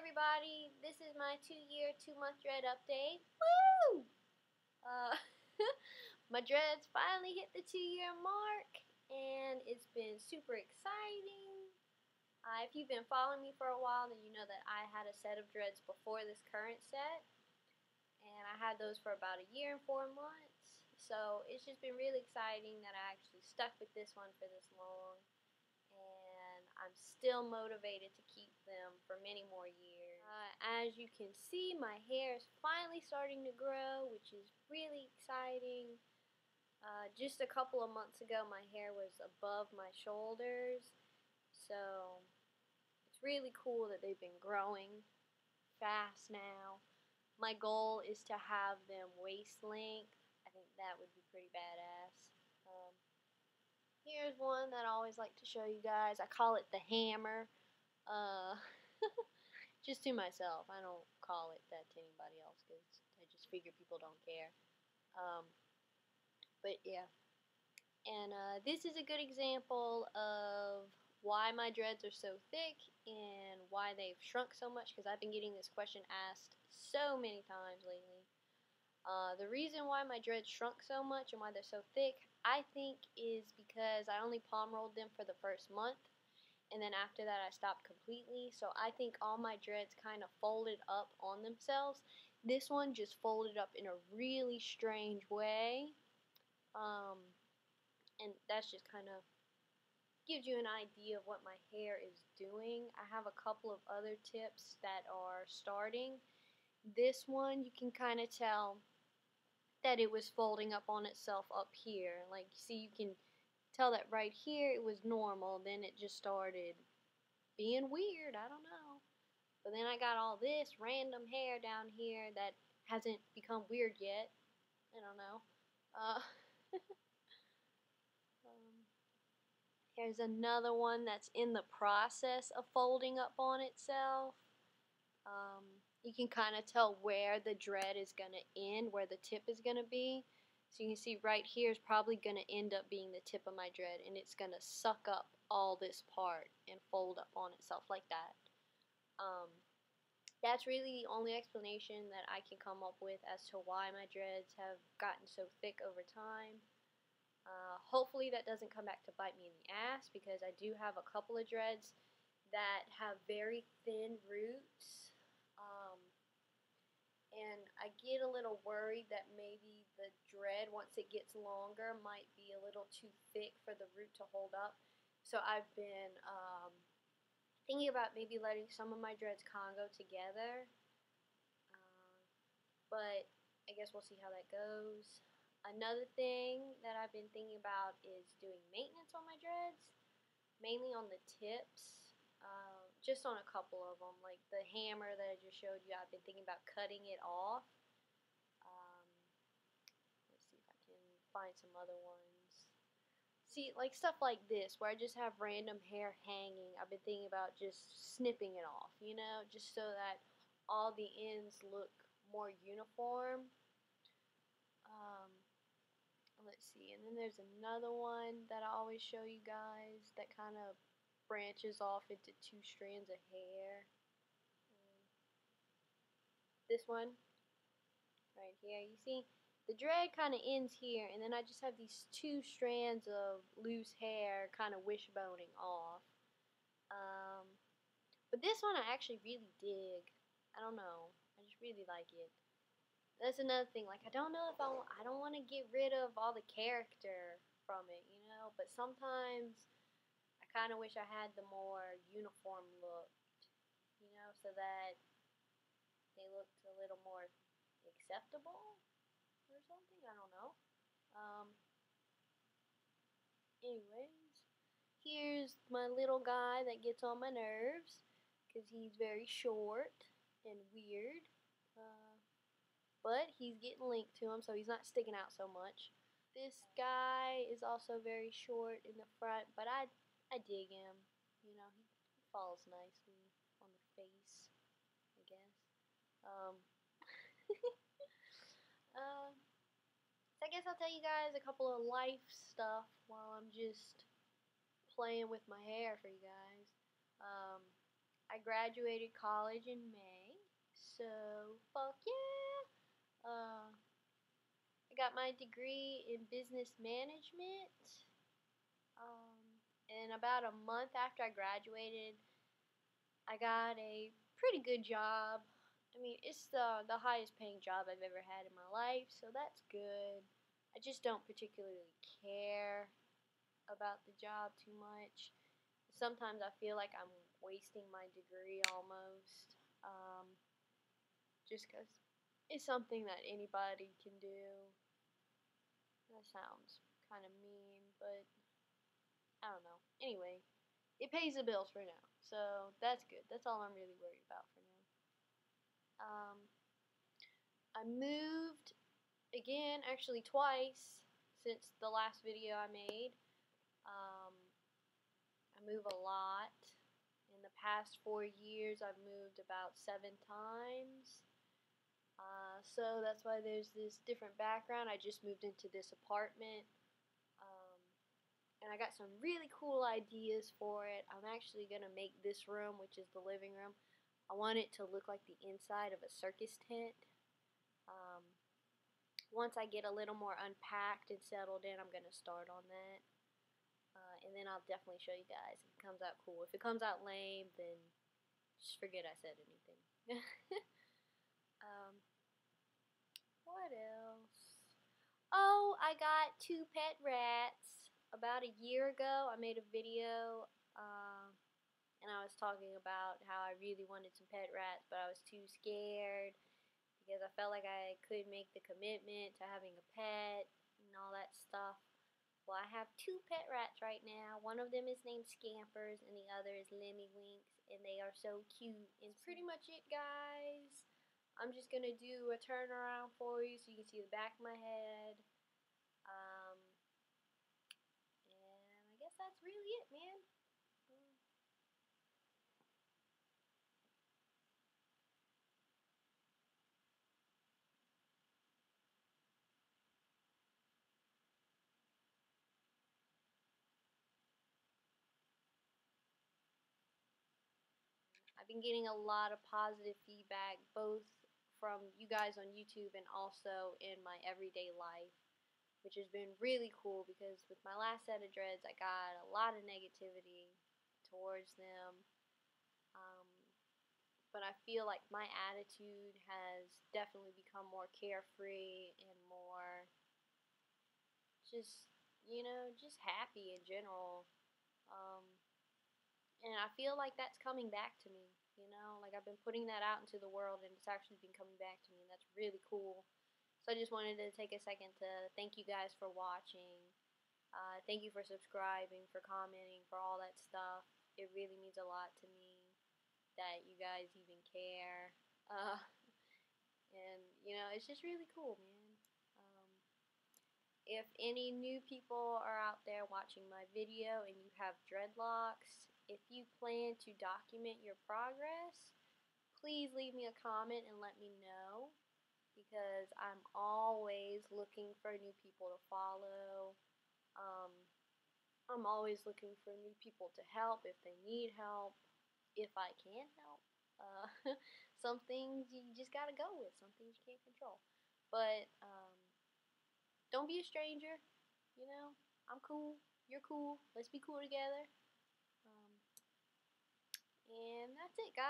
everybody, this is my 2-year, 2-month dread update. Woo! My dreads finally hit the 2-year mark, and it's been super exciting. If you've been following me for a while, then you know that I had a set of dreads before this current set, and I had those for about 1 year and 4 months. So it's just been really exciting that I actually stuck with this one for this long. And I'm still motivated to keep them for many more years. As you can see, my hair is finally starting to grow, which is really exciting. Just a couple of months ago, my hair was above my shoulders, so it's really cool that they've been growing fast now. My goal is to have them waist length. I think that would be pretty badass. Here's one that I always like to show you guys. I call it the hammer. Just to myself. I don't call it that to anybody else because I just figure people don't care. But yeah. And this is a good example of why my dreads are so thick and why they've shrunk so much, because I've been getting this question asked so many times lately. The reason why my dreads shrunk so much and why they're so thick, I think, is because I only palm rolled them for the first month, and then after that I stopped completely. So I think all my dreads kind of folded up on themselves. This one just folded up in a really strange way, and that's just kind of gives you an idea of what my hair is doing. I have a couple of other tips that are starting. This one, you can kind of tell that it was folding up on itself up here. Like, see, you can tell that right here it was normal, then it just started being weird. I don't know. But then I got all this random hair down here that hasn't become weird yet. I don't know. Here's another one that's in the process of folding up on itself. You can kind of tell where the dread is going to end, where the tip is going to be. So you can see right here is probably going to end up being the tip of my dread, and it's going to suck up all this part and fold up on itself like that. That's really the only explanation that I can come up with as to why my dreads have gotten so thick over time. Hopefully that doesn't come back to bite me in the ass, because I do have a couple of dreads that have very thin roots. And I get a little worried that maybe the dread, once it gets longer, might be a little too thick for the root to hold up. So I've been thinking about maybe letting some of my dreads Congo together. But I guess we'll see how that goes. Another thing that I've been thinking about is doing maintenance on my dreads, mainly on the tips. Just on a couple of them, like the hammer that I just showed you. I've been thinking about cutting it off. Let's see if I can find some other ones. See, like stuff like this, where I just have random hair hanging. I've been thinking about just snipping it off, you know, just so that all the ends look more uniform. Let's see, and then there's another one that I always show you guys that kind of branches off into 2 strands of hair. This one right here, you see the dread kind of ends here, and then I just have these 2 strands of loose hair kind of wishboning off. But this one I actually really dig. I don't know, I just really like it. That's another thing, like I don't know if I don't want to get rid of all the character from it, you know, but sometimes I kind of wish I had the more uniform look, you know, so that they looked a little more acceptable or something. I don't know. Anyways, here's my little guy that gets on my nerves because he's very short and weird. But he's getting linked to him, so he's not sticking out so much. This guy is also very short in the front, but I dig him. You know, he falls nicely on the face, I guess. So I guess I'll tell you guys a couple of life stuff while I'm just playing with my hair for you guys. I graduated college in May, so fuck yeah. I got my degree in business management. And about a month after I graduated, I got a pretty good job. I mean, it's the highest paying job I've ever had in my life, so that's good. I just don't particularly care about the job too much. Sometimes I feel like I'm wasting my degree almost, just because it's something that anybody can do. That sounds kind of mean, but I don't know. Anyway, it pays the bills for now, so that's good. That's all I'm really worried about for now. I moved again, actually twice since the last video I made. I move a lot. In the past 4 years, I've moved about 7 times. So that's why there's this different background. I just moved into this apartment. And I got some really cool ideas for it. I'm actually going to make this room, which is the living room, I want it to look like the inside of a circus tent. Once I get a little more unpacked and settled in, I'm going to start on that. And then I'll definitely show you guys if it comes out cool. If it comes out lame, then just forget I said anything. What else? Oh, I got 2 pet rats. About a year ago, I made a video, and I was talking about how I really wanted some pet rats, but I was too scared because I felt like I couldn't make the commitment to having a pet and all that stuff. Well, I have 2 pet rats right now. One of them is named Scampers, and the other is Lemmy-Winks, and they are so cute. And that's pretty much it, guys. I'm just going to do a turnaround for you so you can see the back of my head. And I guess that's really it, man. I've been getting a lot of positive feedback, both from you guys on YouTube and also in my everyday life, which has been really cool because with my last set of dreads, I got a lot of negativity towards them. But I feel like my attitude has definitely become more carefree and more just, just happy in general. And I feel like that's coming back to me, like I've been putting that out into the world and it's actually been coming back to me, and that's really cool. So I just wanted to take a second to thank you guys for watching. Thank you for subscribing, for commenting, for all that stuff. It really means a lot to me that you guys even care. And, it's just really cool, man. If any new people are out there watching my video and you have dreadlocks, if you plan to document your progress, please leave me a comment and let me know, because I'm always looking for new people to follow. I'm always looking for new people to help if they need help, if I can help. Some things you just gotta go with, some things you can't control. But don't be a stranger. I'm cool. You're cool. Let's be cool together. And that's it, guys.